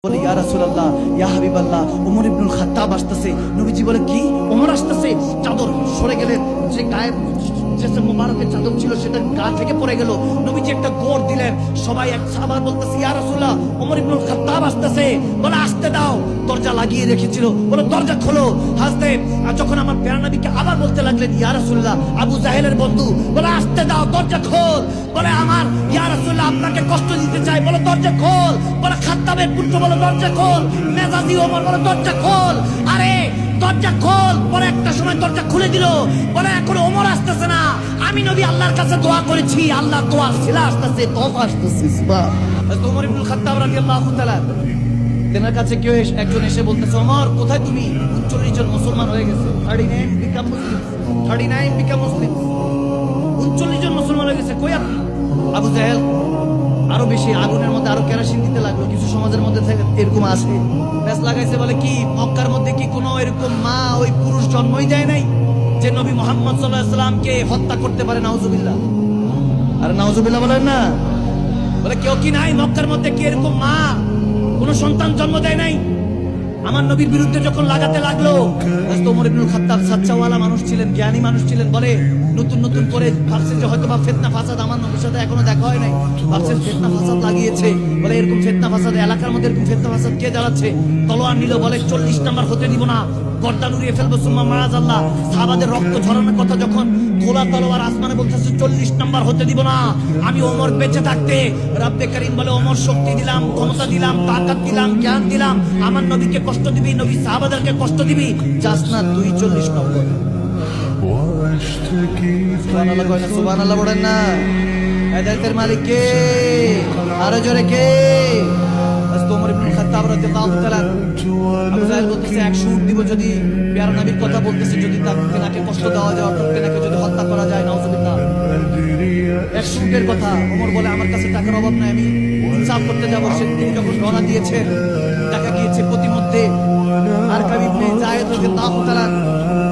বলে ইয়া রাসূলুল্লাহ, ইয়া হাবিবাল্লাহ, ওমর ইবনুল খাত্তাব আসতেছে। নবীজি বলে কি ওমর আসতেছে? চাদর সরে গেলে যে গায়ে যে মুবারকের চাদর ছিল সেটা গা থেকে পড়ে গেল। নবীজি একটা গোর দিলেন। সবাই এক সাহাবা বলতেছে ইয়া রাসূলুল্লাহ, ওমর ইবনুল খাত্তাব আসতেছে। বলে আসতে দাও। দরজা লাগিয়ে রেখেছিল, বলে দরজা খোলো। হাসতে যখন আমার প্যারা নবীকে আবার বলতে লাগলেন ইয়া রাসূলুল্লাহ, আবু জাহেলের বন্ধু বলে আসতে দাও, দরজা খোল। বলে আমার ইয়া রাসূলুল্লাহ আপনাকে কষ্ট দিতে চাই, বলে দরজা খোল। বলে খাত্তাবের পুত্র বলে দরজা খোল। মেজাজি ওমর বলে দরজা খোল। আরে দরজা খোল। পরে একটা সময় দরজা খুলে দিল। বলে এখন ওমর আসতেছে না, আমি নবী আল্লাহর কাছে দোয়া করেছি, আল্লাহ দোয়ার শিলা আসতেছে, তোফা আসতেছে। সুবহান ওমর ইবনুল খাত্তাব রাদিয়াল্লাহু তাআলা তেনার কাছে কেউ একজন এসে বলতেছে ওমর কোথায় তুমি? 39 জন মুসলমান হয়ে গেছে। 39 বিকাম মুসলিম। 39 জন মুসলমান হয়ে গেছে, কই আপনি? আবু জাহেল আরো বেশি আগুনের মধ্যে আরো কেরোসিন দিতে লাগলো। কিছু সমাজের মধ্যে এরকম আছে, প্যাস লাগাইছে। বলে কি মক্কার মধ্যে কি কোনো এরকম মা ওই পুরুষ জন্মই দেয় নাই যে নবী মুহাম্মদ সাল্লাল্লাহু আলাইহি ওয়াসাল্লামকে হত্যা করতে পারে? নাউজুবিল্লাহ। আর নাউজুবিল্লাহ বলেন না। বলে কেউ কি নাই মক্কার মধ্যে কি এরকম মা কোনো সন্তান জন্ম দেয় নাই? আমার নবীর বিরুদ্ধে যখন লাগাতে লাগলো, ওমর ইবনুল খাত্তাব সাচ্চাওয়ালা মানুষ ছিলেন, জ্ঞানী মানুষ ছিলেন। বলে নতুন করে ভাবছে যে হয়তো বা ফিতনা ফাসাদ আমার নবীর সাথে এখনো দেখা হয় নাই, ভাবছে ফিতনা ফাসাদ লাগিয়েছে। বলে এরকম ফিতনা ফাসাদ এলাকার মধ্যে এরকম ফিতনা ফাসাদ কে জ্বালাচ্ছে? তলোয়ার নিল। বলে 40 নাম্বার হতে দিব না, গর্দান উড়িয়ে ফেলবো। সুম্মা মাআযাল্লাহ। সাহাবাদের রক্ত ঝরানোর কথা যখন খোলা তলোয়ার আসমানে বলতেছে 40 নাম্বার হতে দিব না। আমি ওমর বেঁচে থাকতে রব্বে কারীম বলে ওমর শক্তি দিলাম, ক্ষমতা দিলাম, তাকাত দিলাম, জ্ঞান দিলাম। আমার নবীকে কষ্ট দিবি, নবী সাহাবাদেরকে কষ্ট দিবি, যাস না তুই 40 নম্বর। সুবহানাল্লাহ কয় না? সুবহানাল্লাহ বলেন না। হেদায়েতের মালিক কে? আরো জোরে কে? ওমর ইবনুল খাত্তাব রাদিয়াল্লাহু তাআলা আবু জাহেল বলতেছে 100 উট দিব যদি প্যারা নবীর কথা বলতেছে, যদি তাকে কষ্ট দেওয়া যায়, অর্থাৎ তাকে যদি হত্যা করা যায়। নাউজুবিল্লাহ। 100 উটের কথা। ওমর বলে আমার কাছে টাকার অভাব নাই, আমি ইনসাফ করতে যাবো। তিনি যখন রওনা দিয়েছেন, টাকা গিয়েছে প্রতিমধ্যে আরকাম ইবনে যায়েদ রাদিয়াল্লাহু তাআলা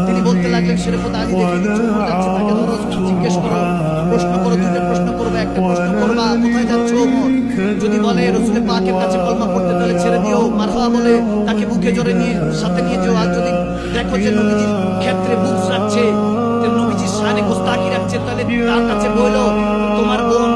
তিনি বলতে লাগলেন শরীফত আলী দেখে কিছু যাচ্ছে, তাকে ধরো জিজ্ঞেস করো, প্রশ্ন করো, দুটো প্রশ্ন করবে, একটা প্রশ্ন করবা কোথায় যাচ্ছ ওমর? যদি বলে রাসূল পাকের কাছে কলমা পড়তে, তাহলে ছেড়ে দিও, মারহাবা বলে তাকে বুকে জড়ে নিয়ে সাথে নিয়ে যেও। আর যদি দেখো যে নবীজির ক্ষেত্রে বুঝ রাখছে, যে নবীজির শানে গোস্তাকি রাখছে, তাহলে তার কাছে বলো তোমার বোন